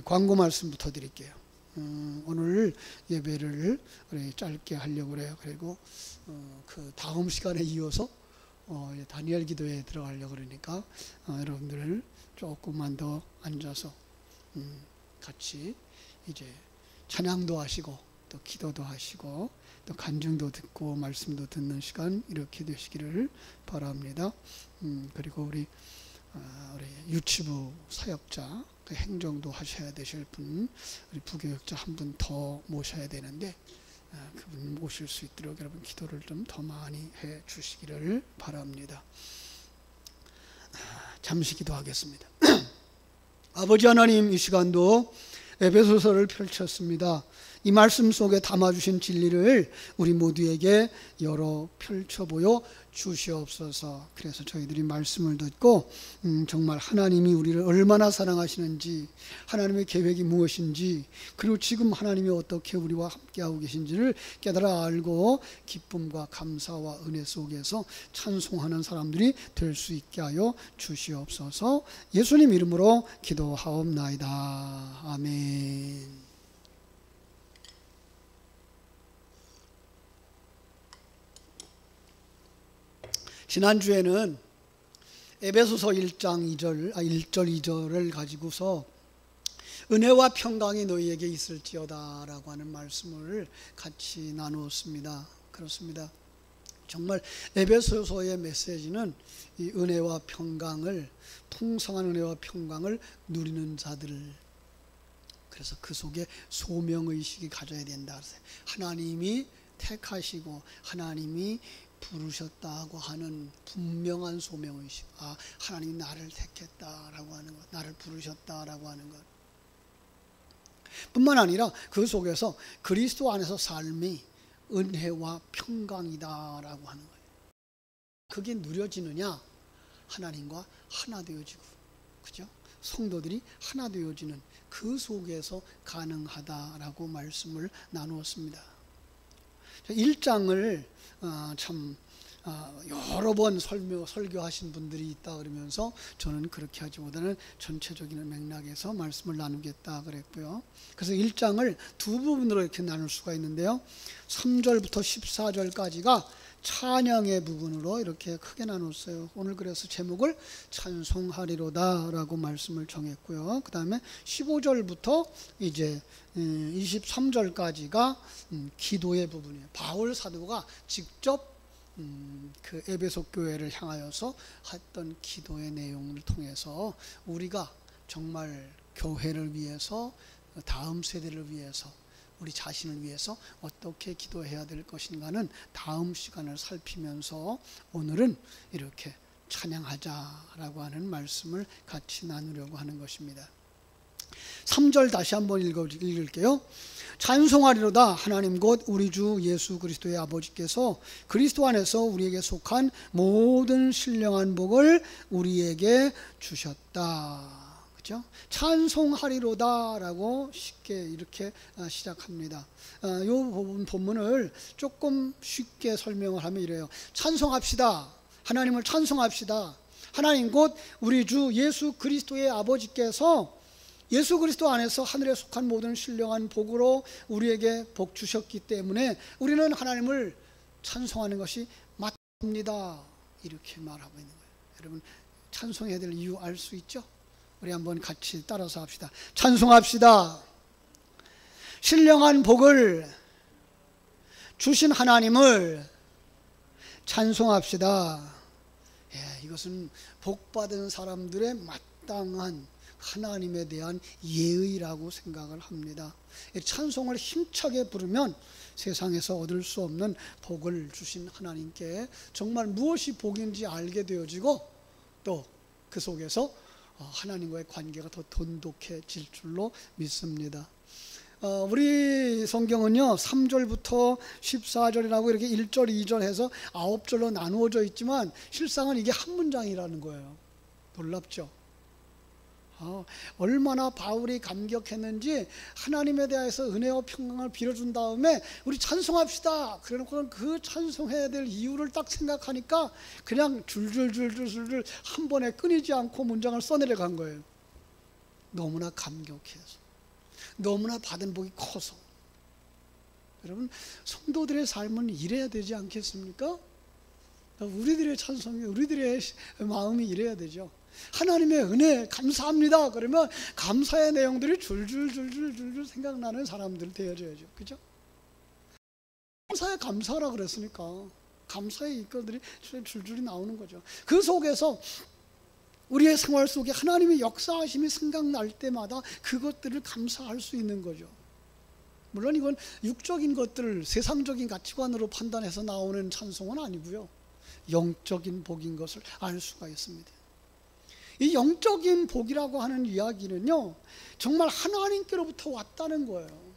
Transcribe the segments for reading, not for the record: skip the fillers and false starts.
광고 말씀부터 드릴게요. 오늘 예배를 우리 짧게 하려고 그래요. 그리고 그 다음 시간에 이어서 다니엘 기도에 들어가려고 그러니까 여러분들 조금만 더 앉아서 같이 이제 찬양도 하시고 또 기도도 하시고 또 간증도 듣고 말씀도 듣는 시간 이렇게 되시기를 바랍니다. 그리고 우리 유치부 사역자 그 행정도 하셔야 되실 분, 우리 부교육자 한 분 더 모셔야 되는데 그분 모실 수 있도록 여러분 기도를 좀 더 많이 해 주시기를 바랍니다. 잠시 기도하겠습니다. 아버지 하나님, 이 시간도 에베소서를 펼쳤습니다. 이 말씀 속에 담아주신 진리를 우리 모두에게 열어 펼쳐보여 주시옵소서. 그래서 저희들이 말씀을 듣고 정말 하나님이 우리를 얼마나 사랑하시는지, 하나님의 계획이 무엇인지, 그리고 지금 하나님이 어떻게 우리와 함께하고 계신지를 깨달아 알고 기쁨과 감사와 은혜 속에서 찬송하는 사람들이 될 수 있게 하여 주시옵소서. 예수님 이름으로 기도하옵나이다. 아멘. 지난주에는 에베소서 1장 1절 2절을 가지고서 은혜와 평강이 너희에게 있을지어다 라고 하는 말씀을 같이 나누었습니다. 그렇습니다. 정말 에베소서의 메시지는 이 은혜와 평강을, 풍성한 은혜와 평강을 누리는 자들, 그래서 그 속에 소명의식이 가져야 된다. 하나님이 택하시고 하나님이 부르셨다고 하는 분명한 소명의식. 하나님이 나를 택했다라고 하는 것, 나를 부르셨다라고 하는 것 뿐만 아니라 그 속에서 그리스도 안에서 삶이 은혜와 평강이다라고 하는 거예요. 그게 누려지느냐? 하나님과 하나 되어지고, 그죠? 성도들이 하나 되어지는 그 속에서 가능하다라고 말씀을 나누었습니다. 1장을 참 여러 번 설교하신 분들이 있다 그러면서 저는 그렇게 하기보다는 전체적인 맥락에서 말씀을 나누겠다 그랬고요. 그래서 1장을 두 부분으로 이렇게 나눌 수가 있는데요. 3절부터 14절까지가 찬양의 부분으로 이렇게 크게 나눴어요. 오늘 그래서 제목을 찬송하리로다 라고 말씀을 정했고요. 그 다음에 15절부터 이제 23절까지가 기도의 부분이에요. 바울 사도가 직접 그 에베소 교회를 향하여서 했던 기도의 내용을 통해서 우리가 정말 교회를 위해서, 다음 세대를 위해서, 우리 자신을 위해서 어떻게 기도해야 될 것인가는 다음 시간을 살피면서 오늘은 이렇게 찬양하자라고 하는 말씀을 같이 나누려고 하는 것입니다. 3절 다시 한번 읽을게요. 찬송하리로다. 하나님 곧 우리 주 예수 그리스도의 아버지께서 그리스도 안에서 우리에게 속한 모든 신령한 복을 우리에게 주셨다. 그렇죠? 찬송하리로다라고 쉽게 이렇게 시작합니다. 이 본문을 조금 쉽게 설명을 하면 이래요. 찬송합시다. 하나님을 찬송합시다. 하나님 곧 우리 주 예수 그리스도의 아버지께서 예수 그리스도 안에서 하늘에 속한 모든 신령한 복으로 우리에게 복 주셨기 때문에 우리는 하나님을 찬송하는 것이 맞습니다. 이렇게 말하고 있는 거예요. 여러분, 찬송해야 될 이유 알 수 있죠? 우리 한번 같이 따라서 합시다. 찬송합시다. 신령한 복을 주신 하나님을 찬송합시다. 이것은 복받은 사람들의 마땅한 하나님에 대한 예의라고 생각을 합니다. 찬송을 힘차게 부르면 세상에서 얻을 수 없는 복을 주신 하나님께 정말 무엇이 복인지 알게 되어지고 또 그 속에서 하나님과의 관계가 더 돈독해질 줄로 믿습니다. 우리 성경은요 3절부터 14절이라고 이렇게 1절 2절 해서 9절로 나누어져 있지만 실상은 이게 한 문장이라는 거예요. 놀랍죠? 얼마나 바울이 감격했는지 하나님에 대해서 은혜와 평강을 빌어준 다음에 우리 찬송합시다. 그래놓고 그 찬송해야 될 이유를 딱 생각하니까 그냥 줄줄줄줄줄 한 번에 끊이지 않고 문장을 써내려간 거예요. 너무나 감격해서, 너무나 받은 복이 커서. 여러분, 성도들의 삶은 이래야 되지 않겠습니까? 우리들의 찬송이, 우리들의 마음이 이래야 되죠. 하나님의 은혜 감사합니다 그러면 감사의 내용들이 줄줄줄줄줄 생각나는 사람들 되어줘야죠. 그죠? 감사에 감사하라 그랬으니까 감사의 이끌들이 줄줄이 나오는 거죠. 그 속에서 우리의 생활 속에 하나님의 역사하심이 생각날 때마다 그것들을 감사할 수 있는 거죠. 물론 이건 육적인 것들을 세상적인 가치관으로 판단해서 나오는 찬송은 아니고요, 영적인 복인 것을 알 수가 있습니다. 이 영적인 복이라고 하는 이야기는요, 정말 하나님께로부터 왔다는 거예요.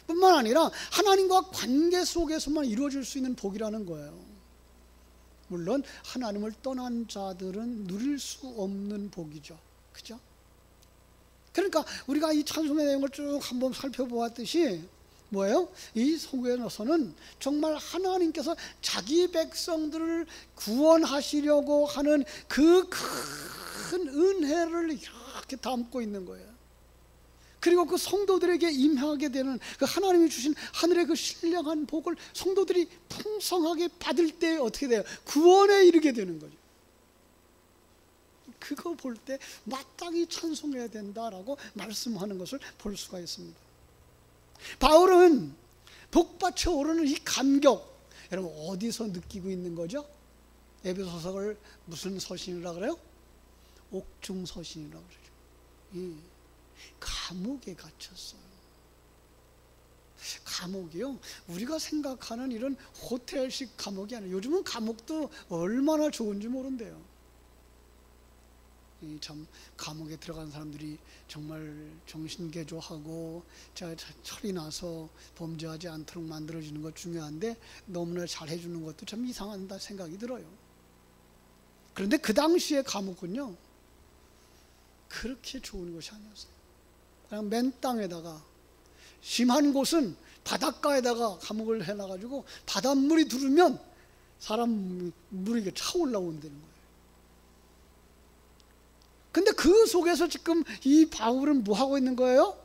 뿐만 아니라 하나님과 관계 속에서만 이루어질 수 있는 복이라는 거예요. 물론 하나님을 떠난 자들은 누릴 수 없는 복이죠. 그죠? 그러니까 우리가 이 찬송의 내용을 쭉 한번 살펴보았듯이 뭐예요? 이 속에서는 정말 하나님께서 자기 백성들을 구원하시려고 하는 그 큰 은혜를 이렇게 담고 있는 거예요. 그리고 그 성도들에게 임하게 되는 그 하나님이 주신 하늘의 그 신령한 복을 성도들이 풍성하게 받을 때 어떻게 돼요? 구원에 이르게 되는 거죠. 그거 볼 때 마땅히 찬송해야 된다라고 말씀하는 것을 볼 수가 있습니다. 바울은 복받쳐 오르는 이 감격, 여러분 어디서 느끼고 있는 거죠? 에베소서를 무슨 서신이라 그래요? 옥중 서신이라고 그러죠. 예. 감옥에 갇혔어요. 감옥이요, 우리가 생각하는 이런 호텔식 감옥이 아니에요. 요즘은 감옥도 얼마나 좋은지 모른대요. 참 감옥에 들어간 사람들이 정말 정신개조하고 철이 나서 범죄하지 않도록 만들어지는 것 중요한데 너무나 잘 해주는 것도 참 이상하다 생각이 들어요. 그런데 그 당시의 감옥은요, 그렇게 좋은 것이 아니었어요. 그냥 맨 땅에다가, 심한 곳은 바닷가에다가 감옥을 해놔가지고 바닷물이 들으면 사람 물이 차올라온다는 거예요. 근데 그 속에서 지금 이 바울은 뭐 하고 있는 거예요?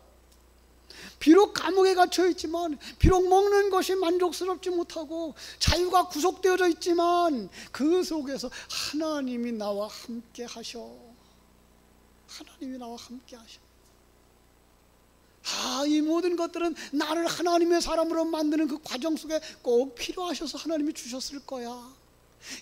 비록 감옥에 갇혀 있지만, 비록 먹는 것이 만족스럽지 못하고 자유가 구속되어져 있지만 그 속에서 하나님이 나와 함께 하셔. 하나님이 나와 함께 하셔. 이 모든 것들은 나를 하나님의 사람으로 만드는 그 과정 속에 꼭 필요하셔서 하나님이 주셨을 거야.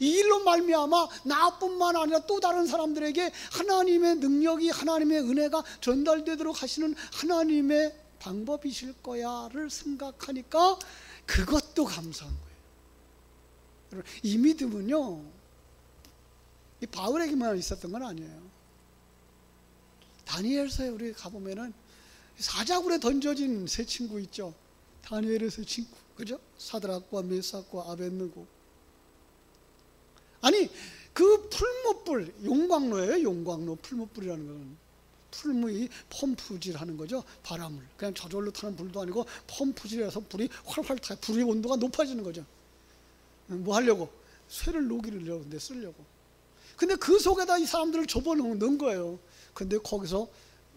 이 일로 말미암아 나뿐만 아니라 또 다른 사람들에게 하나님의 능력이, 하나님의 은혜가 전달되도록 하시는 하나님의 방법이실 거야를 생각하니까 그것도 감사한 거예요. 이 믿음은요, 이 바울에게만 있었던 건 아니에요. 다니엘서에 우리 가보면은 사자굴에 던져진 세 친구 있죠. 다니엘의 세 친구, 그죠? 사드락과 메삭과 아벳느고. 아니 그 풀무불, 용광로예요. 용광로, 풀무불이라는 건 풀무의 펌프질하는 거죠. 바람을 그냥 저절로 타는 불도 아니고 펌프질해서 불이 활활 타, 불의 온도가 높아지는 거죠. 뭐 하려고? 쇠를 녹이려고, 쓰려고. 근데 그 속에다 이 사람들을 접어넣은 거예요. 근데 거기서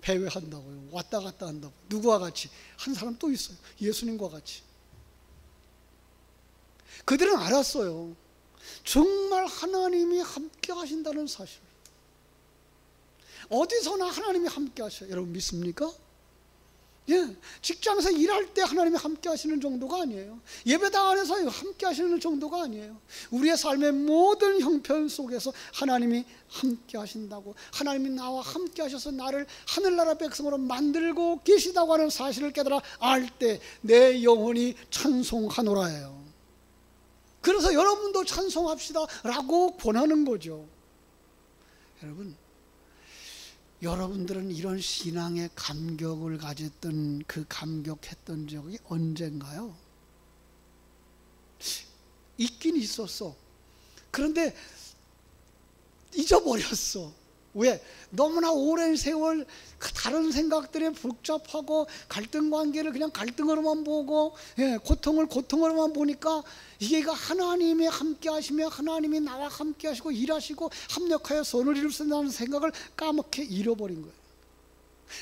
배회한다고요. 왔다 갔다 한다고. 누구와 같이? 한 사람 또 있어요. 예수님과 같이. 그들은 알았어요. 정말 하나님이 함께 하신다는 사실. 어디서나 하나님이 함께 하셔요. 여러분 믿습니까? 예, 직장에서 일할 때 하나님이 함께 하시는 정도가 아니에요. 예배당 안에서 함께 하시는 정도가 아니에요. 우리의 삶의 모든 형편 속에서 하나님이 함께 하신다고, 하나님이 나와 함께 하셔서 나를 하늘나라 백성으로 만들고 계시다고 하는 사실을 깨달아 알 때 내 영혼이 찬송하노라예요. 그래서 여러분도 찬송합시다 라고 권하는 거죠. 여러분들은 이런 신앙의 감격을 가졌던, 그 감격했던 적이 언젠가요? 있긴 있었어. 그런데 잊어버렸어. 왜? 너무나 오랜 세월 다른 생각들에 복잡하고 갈등 관계를 그냥 갈등으로만 보고, 고통을 고통으로만 보니까 이게 하나님이 함께 하시며 하나님이 나와 함께 하시고 일하시고 합력하여 선을 이룰 수 있다는 생각을 까맣게 잃어버린 거예요.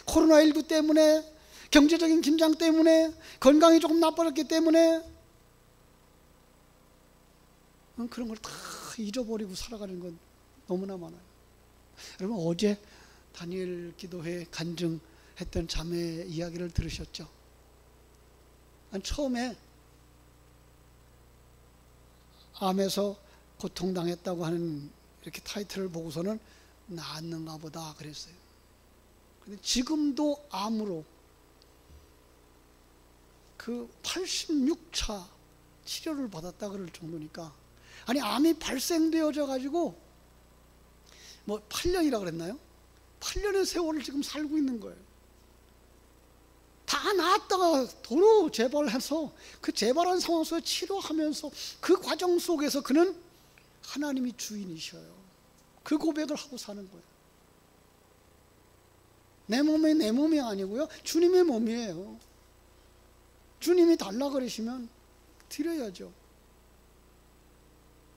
코로나19 때문에, 경제적인 긴장 때문에, 건강이 조금 나빠졌기 때문에 그런 걸 다 잊어버리고 살아가는 건 너무나 많아요. 여러분, 어제 다니엘 기도회 간증했던 자매 이야기를 들으셨죠? 처음에 암에서 고통당했다고 하는 이렇게 타이틀을 보고서는 낫는가 보다 그랬어요. 근데 지금도 암으로 그 86차 치료를 받았다 그럴 정도니까, 아니 암이 발생되어져 가지고 뭐 8년이라 그랬나요? 8년의 세월을 지금 살고 있는 거예요. 다 나았다가 도로 재발해서 그 재발한 상황 속에 치료하면서 그 과정 속에서 그는 하나님이 주인이셔요. 그 고백을 하고 사는 거예요. 내 몸이 아니고요, 주님의 몸이에요. 주님이 달라 그러시면 드려야죠.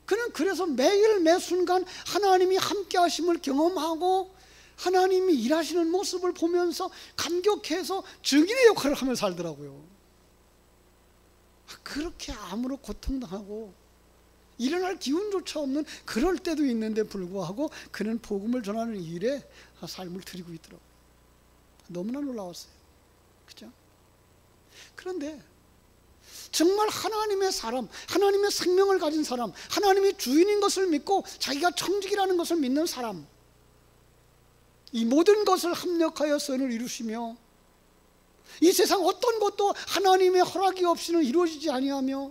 그는 그래서 매일 매 순간 하나님이 함께 하심을 경험하고 하나님이 일하시는 모습을 보면서 감격해서 증인의 역할을 하며 살더라고요. 그렇게 암으로 고통당하고 일어날 기운조차 없는 그럴 때도 있는데 불구하고 그는 복음을 전하는 일에 삶을 드리고 있더라고요. 너무나 놀라웠어요. 그죠? 그런데 정말 하나님의 사람, 하나님의 생명을 가진 사람, 하나님이 주인인 것을 믿고 자기가 청직이라는 것을 믿는 사람, 이 모든 것을 합력하여 선을 이루시며 이 세상 어떤 것도 하나님의 허락이 없이는 이루어지지 아니하며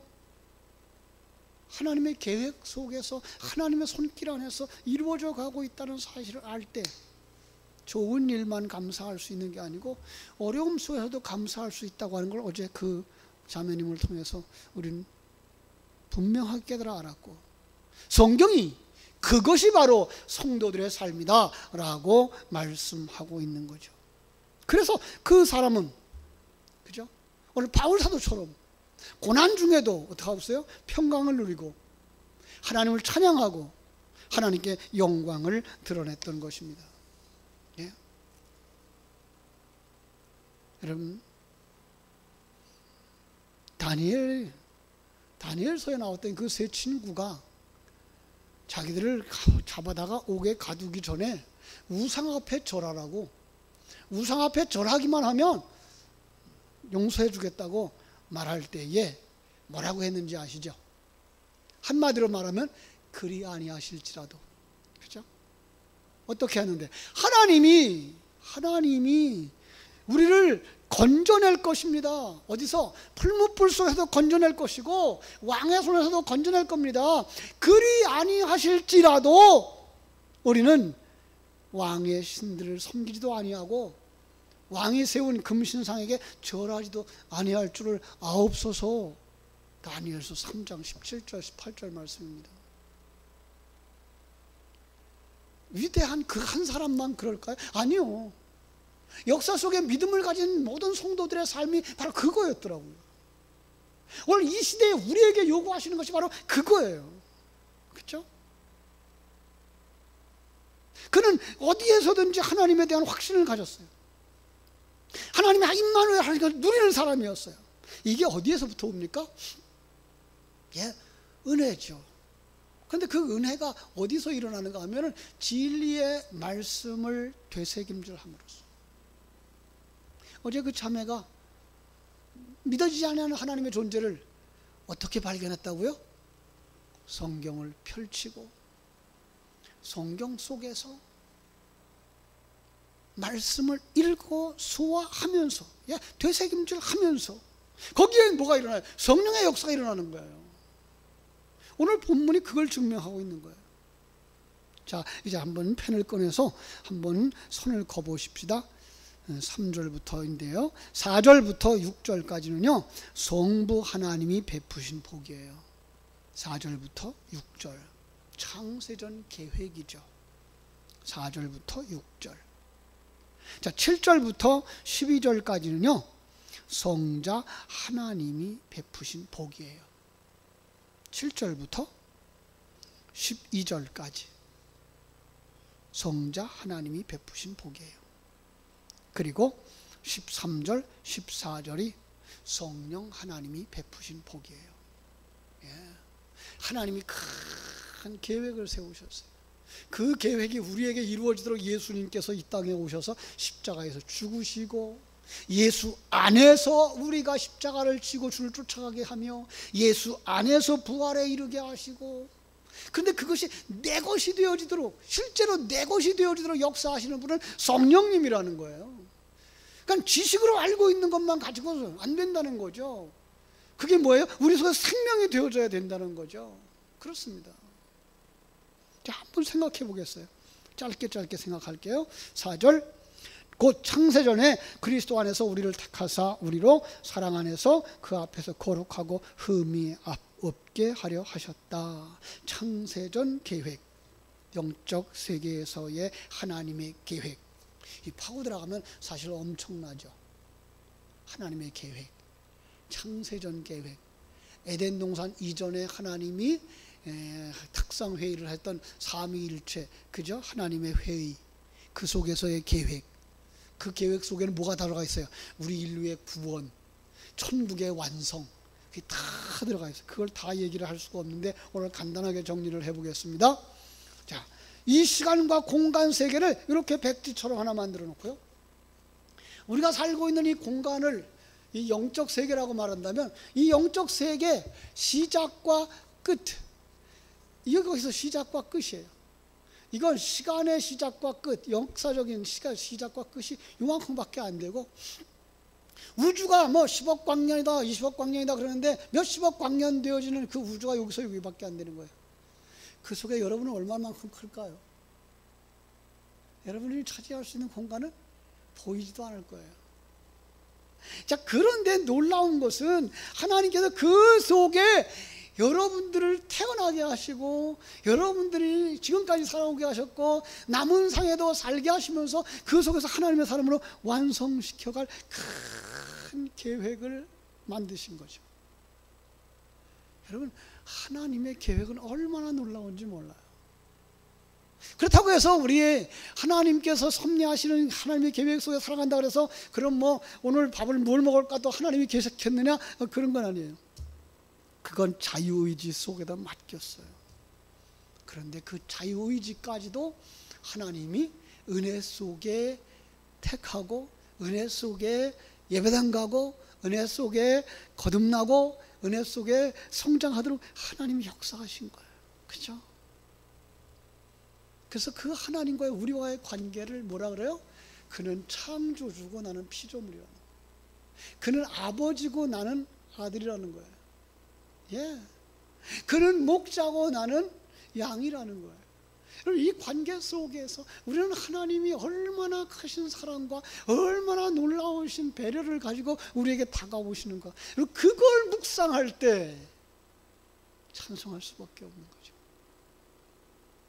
하나님의 계획 속에서 하나님의 손길 안에서 이루어져 가고 있다는 사실을 알 때 좋은 일만 감사할 수 있는 게 아니고 어려움 속에서도 감사할 수 있다고 하는 걸 어제 그 자매님을 통해서 우리는 분명하게 깨달아 알았고, 성경이 그것이 바로 성도들의 삶이다 라고 말씀하고 있는 거죠. 그래서 그 사람은, 그죠? 오늘 바울 사도처럼 고난 중에도 어떻게 하겠어요? 평강을 누리고 하나님을 찬양하고 하나님께 영광을 드러냈던 것입니다. 예? 여러분, 다니엘서에 나왔던 그 세 친구가 자기들을 잡아다가 옥에 가두기 전에 우상 앞에 절하라고, 우상 앞에 절하기만 하면 용서해 주겠다고 말할 때에 뭐라고 했는지 아시죠? 한마디로 말하면 그리 아니하실지라도, 그죠? 어떻게 하는데 하나님이 우리를 건져낼 것입니다. 어디서? 풀무불 속에서도 건져낼 것이고 왕의 손에서도 건져낼 겁니다. 그리 아니하실지라도 우리는 왕의 신들을 섬기지도 아니하고 왕이 세운 금신상에게 절하지도 아니할 줄을 아옵소서. 다니엘서 3장 17절 18절 말씀입니다. 위대한 그 한 사람만 그럴까요? 아니요. 역사 속에 믿음을 가진 모든 성도들의 삶이 바로 그거였더라고요. 오늘 이 시대에 우리에게 요구하시는 것이 바로 그거예요. 그렇죠? 그는 어디에서든지 하나님에 대한 확신을 가졌어요. 하나님의 임마누엘 하나님을 누리는 사람이었어요. 이게 어디에서부터 옵니까? 예, 은혜죠. 그런데 그 은혜가 어디서 일어나는가 하면은 진리의 말씀을 되새김질 함으로써. 어제 그 자매가 믿어지지 않는 하나님의 존재를 어떻게 발견했다고요? 성경을 펼치고 성경 속에서 말씀을 읽고 소화하면서, 예, 되새김질 하면서 거기에 뭐가 일어나요? 성령의 역사가 일어나는 거예요. 오늘 본문이 그걸 증명하고 있는 거예요. 자, 이제 한번 펜을 꺼내서 한번 손을 거보십시다. 3절부터인데요. 4절부터 6절까지는요, 성부 하나님이 베푸신 복이에요. 4절부터 6절. 창세전 계획이죠. 4절부터 6절. 자, 7절부터 12절까지는요, 성자 하나님이 베푸신 복이에요. 7절부터 12절까지 성자 하나님이 베푸신 복이에요. 그 그리고 13절, 14절이 성령 하나님이 베푸신 복이에요. 예. 하나님이 큰 계획을 세우셨어요. 그 계획이 우리에게 이루어지도록 예수님께서 이 땅에 오셔서 십자가에서 죽으시고, 예수 안에서 우리가 십자가를 지고 주를 쫓아가게 하며, 예수 안에서 부활에 이르게 하시고, 그런데 그것이 내 것이 되어지도록, 실제로 내 것이 되어지도록 역사하시는 분은 성령님이라는 거예요. 그러니까 지식으로 알고 있는 것만 가지고는 안 된다는 거죠. 그게 뭐예요? 우리 속에 생명이 되어져야 된다는 거죠. 그렇습니다. 자, 한번 생각해 보겠어요. 짧게 생각할게요. 4절, 곧 창세전에 그리스도 안에서 우리를 택하사 우리로 사랑 안에서 그 앞에서 거룩하고 흠이 없게 하려 하셨다. 창세전 계획, 영적 세계에서의 하나님의 계획. 이 파고 들어가면 사실 엄청나죠. 하나님의 계획, 창세전 계획, 에덴 동산 이전에 하나님이 특상회의를 했던 삼위일체, 그죠? 하나님의 회의, 그 속에서의 계획, 그 계획 속에는 뭐가 들어가 있어요? 우리 인류의 구원, 천국의 완성, 그게 다 들어가 있어요. 그걸 다 얘기를 할 수가 없는데 오늘 간단하게 정리를 해보겠습니다. 자, 이 시간과 공간 세계를 이렇게 백지처럼 하나 만들어 놓고요, 우리가 살고 있는 이 공간을 이 영적 세계라고 말한다면, 이 영적 세계 시작과 끝, 여기서 시작과 끝이에요. 이건 시간의 시작과 끝, 역사적인 시작과 끝이 이만큼밖에 안 되고, 우주가 뭐 10억 광년이다 20억 광년이다 그러는데 몇십억 광년 되어지는 그 우주가 여기서 여기밖에 안 되는 거예요. 그 속에 여러분은 얼마만큼 클까요? 여러분이 차지할 수 있는 공간은 보이지도 않을 거예요. 자, 그런데 놀라운 것은 하나님께서 그 속에 여러분들을 태어나게 하시고, 여러분들이 지금까지 살아오게 하셨고, 남은 상에도 살게 하시면서 그 속에서 하나님의 사람으로 완성시켜갈 큰 계획을 만드신 거죠. 여러분, 하나님의 계획은 얼마나 놀라운지 몰라요. 그렇다고 해서 우리 하나님께서 섭리하시는 하나님의 계획 속에 살아간다 그래서 그럼 뭐 오늘 밥을 뭘 먹을까 또 하나님이 계획했느냐, 그런 건 아니에요. 그건 자유의지 속에다 맡겼어요. 그런데 그 자유의지까지도 하나님이 은혜 속에 택하고, 은혜 속에 예배당 가고, 은혜 속에 거듭나고, 은혜 속에 성장하도록 하나님이 역사하신 거예요. 그렇죠? 그래서 그 하나님과의 우리와의 관계를 뭐라 그래요? 그는 창조주고 나는 피조물이라는 거예요. 그는 아버지고 나는 아들이라는 거예요. 예, 그는 목자고 나는 양이라는 거예요. 이 관계 속에서 우리는 하나님이 얼마나 크신 사랑과 얼마나 놀라우신 배려를 가지고 우리에게 다가오시는가, 그걸 묵상할 때 찬송할 수밖에 없는 거죠.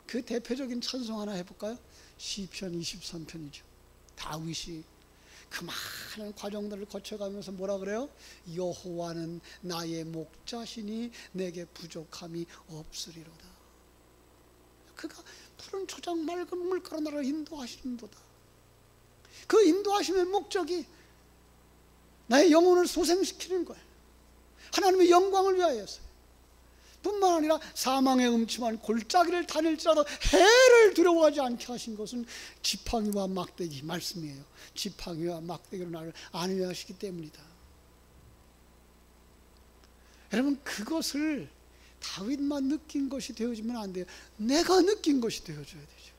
그 대표적인 찬송 하나 해볼까요? 시편 23편이죠. 다윗이 그 많은 과정들을 거쳐가면서 뭐라 그래요? 여호와는 나의 목자시니 내게 부족함이 없으리로다. 그가 푸른 초장 맑은 물가로 나를 인도하시는도다. 그 인도하심의 목적이 나의 영혼을 소생시키는 거예요. 하나님의 영광을 위하여서요. 뿐만 아니라 사망의 음침한 골짜기를 다닐지라도 해를 두려워하지 않게 하신 것은 지팡이와 막대기 말씀이에요. 지팡이와 막대기로 나를 안위하시기 때문이다. 여러분, 그것을 다윗만 느낀 것이 되어지면 안 돼요. 내가 느낀 것이 되어져야 되죠.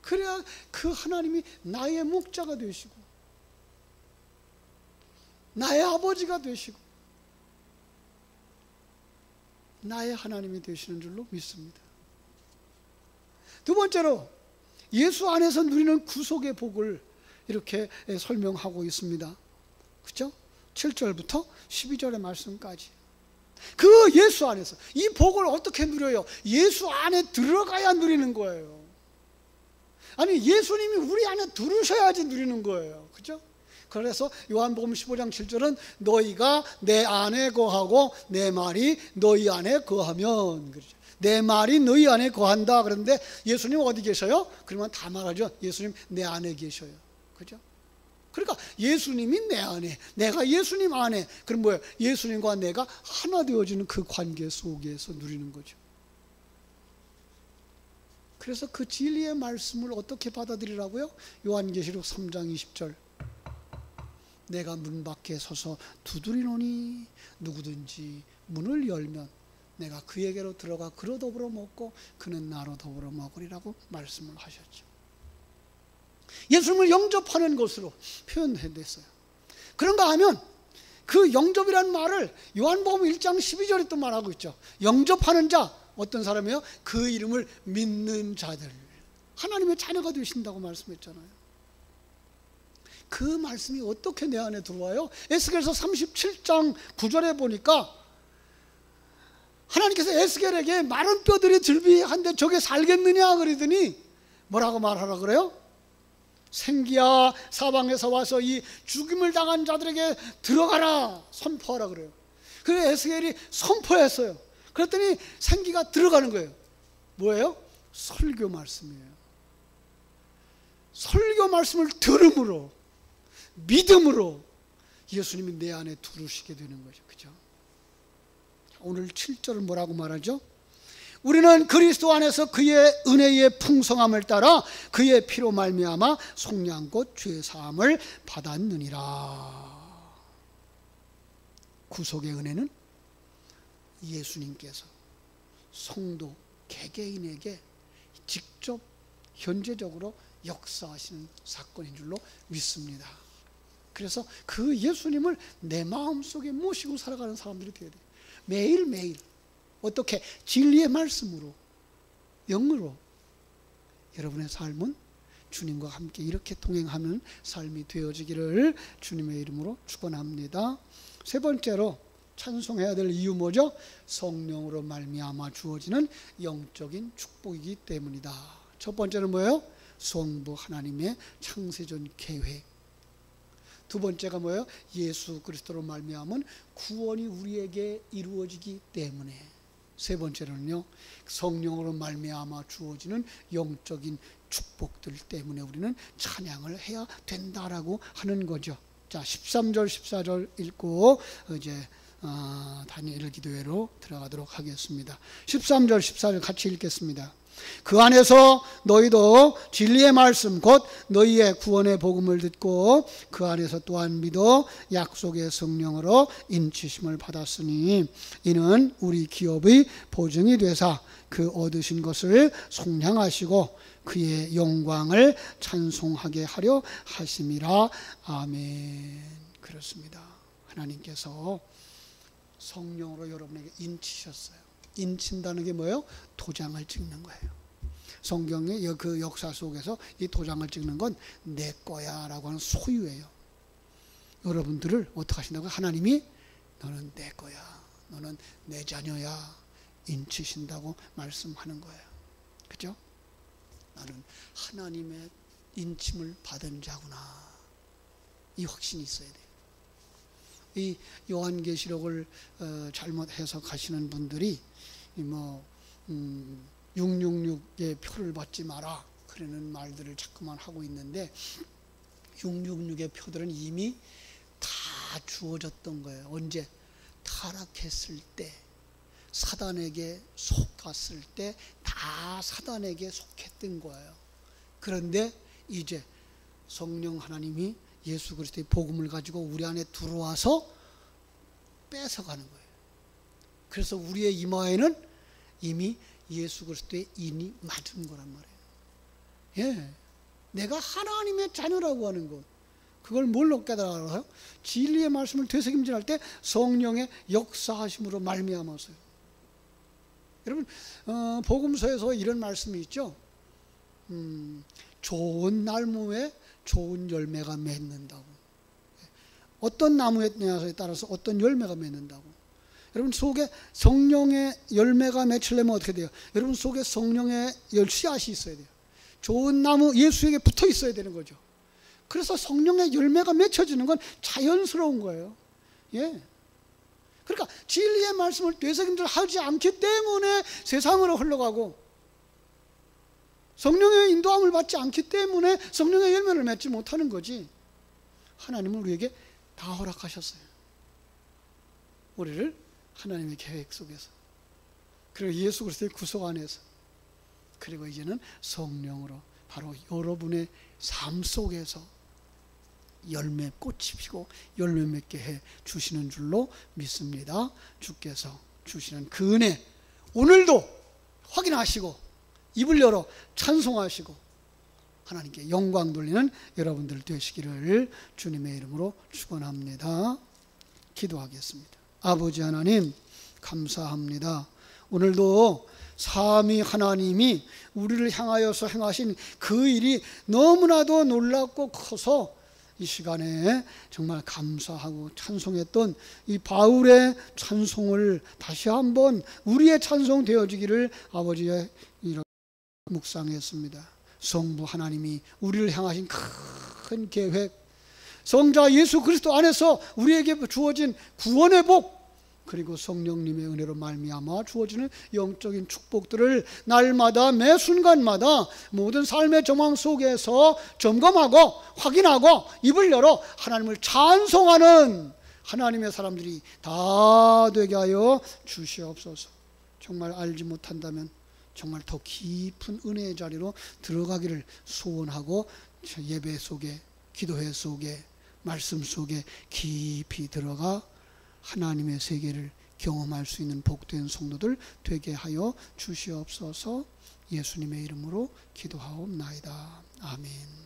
그래야 그 하나님이 나의 목자가 되시고 나의 아버지가 되시고 나의 하나님이 되시는 줄로 믿습니다. 두 번째로 예수 안에서 누리는 구속의 복을 이렇게 설명하고 있습니다. 그렇죠? 7절부터 12절의 말씀까지. 그 예수 안에서 이 복을 어떻게 누려요? 예수 안에 들어가야 누리는 거예요. 아니, 예수님이 우리 안에 들으셔야지 누리는 거예요. 그렇죠? 그래서 요한복음 15장 7절은 너희가 내 안에 거하고 내 말이 너희 안에 거하면, 그렇죠? 내 말이 너희 안에 거한다. 그런데 예수님 어디 계셔요? 그러면 다 말하죠. 예수님 내 안에 계셔요. 그죠? 그러니까 예수님이 내 안에, 내가 예수님 안에, 그럼 뭐예요? 예수님과 내가 하나 되어지는 그 관계 속에서 누리는 거죠. 그래서 그 진리의 말씀을 어떻게 받아들이라고요? 요한계시록 3장 20절, 내가 문 밖에 서서 두드리노니 누구든지 문을 열면 내가 그에게로 들어가 그로 더불어 먹고 그는 나로 더불어 먹으리라고 말씀을 하셨죠. 예수님을 영접하는 것으로 표현했어요. 그런가 하면 그 영접이라는 말을 요한복음 1장 12절에 또 말하고 있죠. 영접하는 자, 어떤 사람이요? 그 이름을 믿는 자들, 하나님의 자녀가 되신다고 말씀했잖아요. 그 말씀이 어떻게 내 안에 들어와요? 에스겔서 37장 9절에 보니까 하나님께서 에스겔에게 마른 뼈들이 들비한데 저게 살겠느냐 그러더니 뭐라고 말하라 그래요? 생기야 사방에서 와서 이 죽임을 당한 자들에게 들어가라 선포하라 그래요. 그래서 에스겔이 선포했어요. 그랬더니 생기가 들어가는 거예요. 뭐예요? 설교 말씀이에요. 설교 말씀을 들음으로, 믿음으로 예수님이 내 안에 두르시게 되는 거죠. 그죠? 오늘 7절은 뭐라고 말하죠? 우리는 그리스도 안에서 그의 은혜의 풍성함을 따라 그의 피로 말미암아 속량 곧 죄 사함을 받았느니라. 구속의 은혜는 예수님께서 성도 개개인에게 직접 현재적으로 역사하시는 사건인 줄로 믿습니다. 그래서 그 예수님을 내 마음속에 모시고 살아가는 사람들이 되어야 돼요. 매일매일 어떻게? 진리의 말씀으로, 영으로 여러분의 삶은 주님과 함께 이렇게 동행하는 삶이 되어지기를 주님의 이름으로 축원합니다. 세 번째로 찬송해야 될 이유 뭐죠? 성령으로 말미암아 주어지는 영적인 축복이기 때문이다. 첫 번째는 뭐예요? 성부 하나님의 창세전 계획. 두 번째가 뭐예요? 예수 그리스도로 말미암은 구원이 우리에게 이루어지기 때문에. 세 번째는요, 성령으로 말미암아 주어지는 영적인 축복들 때문에 우리는 찬양을 해야 된다라고 하는 거죠. 자, 13절 14절 읽고 이제 다니엘 기도회로 들어가도록 하겠습니다. 13절 14절 같이 읽겠습니다. 그 안에서 너희도 진리의 말씀 곧 너희의 구원의 복음을 듣고 그 안에서 또한 믿어 약속의 성령으로 인치심을 받았으니 이는 우리 기업의 보증이 되사 그 얻으신 것을 속량하시고 그의 영광을 찬송하게 하려 하심이라. 아멘. 그렇습니다. 하나님께서 성령으로 여러분에게 인치셨어요. 인친다는 게 뭐예요? 도장을 찍는 거예요. 성경의 그 역사 속에서 이 도장을 찍는 건 내 거야 라고 하는 소유예요. 여러분들을 어떻게 하신다고요? 하나님이 너는 내 거야, 너는 내 자녀야 인치신다고 말씀하는 거예요. 그죠? 나는 하나님의 인침을 받은 자구나, 이 확신이 있어야 돼요. 이 요한계시록을 잘못 해석하시는 분들이 666의 표를 받지 마라 그러는 말들을 자꾸만 하고 있는데 666의 표들은 이미 다 주어졌던 거예요. 언제? 타락했을 때, 사단에게 속았을 때 다 사단에게 속했던 거예요. 그런데 이제 성령 하나님이 예수 그리스도의 복음을 가지고 우리 안에 들어와서 뺏어가는 거예요. 그래서 우리의 이마에는 이미 예수 그리스도의 인이 맞은 거란 말이에요. 예, 내가 하나님의 자녀라고 하는 것, 그걸 뭘로 깨달아요? 진리의 말씀을 되새김질할 때 성령의 역사하심으로 말미암아서요. 여러분, 복음서에서 이런 말씀이 있죠. 좋은 나무에 좋은 열매가 맺는다고. 어떤 나무냐에 따라서 어떤 열매가 맺는다고. 여러분 속에 성령의 열매가 맺히려면 어떻게 돼요? 여러분 속에 성령의 씨앗이 있어야 돼요. 좋은 나무 예수에게 붙어 있어야 되는 거죠. 그래서 성령의 열매가 맺혀지는 건 자연스러운 거예요. 예. 그러니까 진리의 말씀을 되새김질 하지 않기 때문에 세상으로 흘러가고 성령의 인도함을 받지 않기 때문에 성령의 열매를 맺지 못하는 거지. 하나님은 우리에게 다 허락하셨어요. 우리를 하나님의 계획 속에서, 그리고 예수 그리스도의 구속 안에서, 그리고 이제는 성령으로 바로 여러분의 삶 속에서 열매 꽃이 피고 열매 맺게 해 주시는 줄로 믿습니다. 주께서 주시는 그 은혜 오늘도 확인하시고 입을 열어 찬송하시고 하나님께 영광 돌리는 여러분들 되시기를 주님의 이름으로 축원합니다. 기도하겠습니다. 아버지 하나님 감사합니다. 오늘도 삼위 하나님이 우리를 향하여서 행하신 그 일이 너무나도 놀랍고 커서 이 시간에 정말 감사하고 찬송했던 이 바울의 찬송을 다시 한번 우리의 찬송 되어지기를 아버지의 이름 묵상했습니다. 성부 하나님이 우리를 향하신 큰 계획, 성자 예수 그리스도 안에서 우리에게 주어진 구원의 복, 그리고 성령님의 은혜로 말미암아 주어지는 영적인 축복들을 날마다 매 순간마다 모든 삶의 정황 속에서 점검하고 확인하고 입을 열어 하나님을 찬송하는 하나님의 사람들이 다 되게 하여 주시옵소서. 정말 알지 못한다면 정말 더 깊은 은혜의 자리로 들어가기를 소원하고 예배 속에, 기도회 속에, 말씀 속에 깊이 들어가 하나님의 세계를 경험할 수 있는 복된 성도들 되게 하여 주시옵소서. 예수님의 이름으로 기도하옵나이다. 아멘.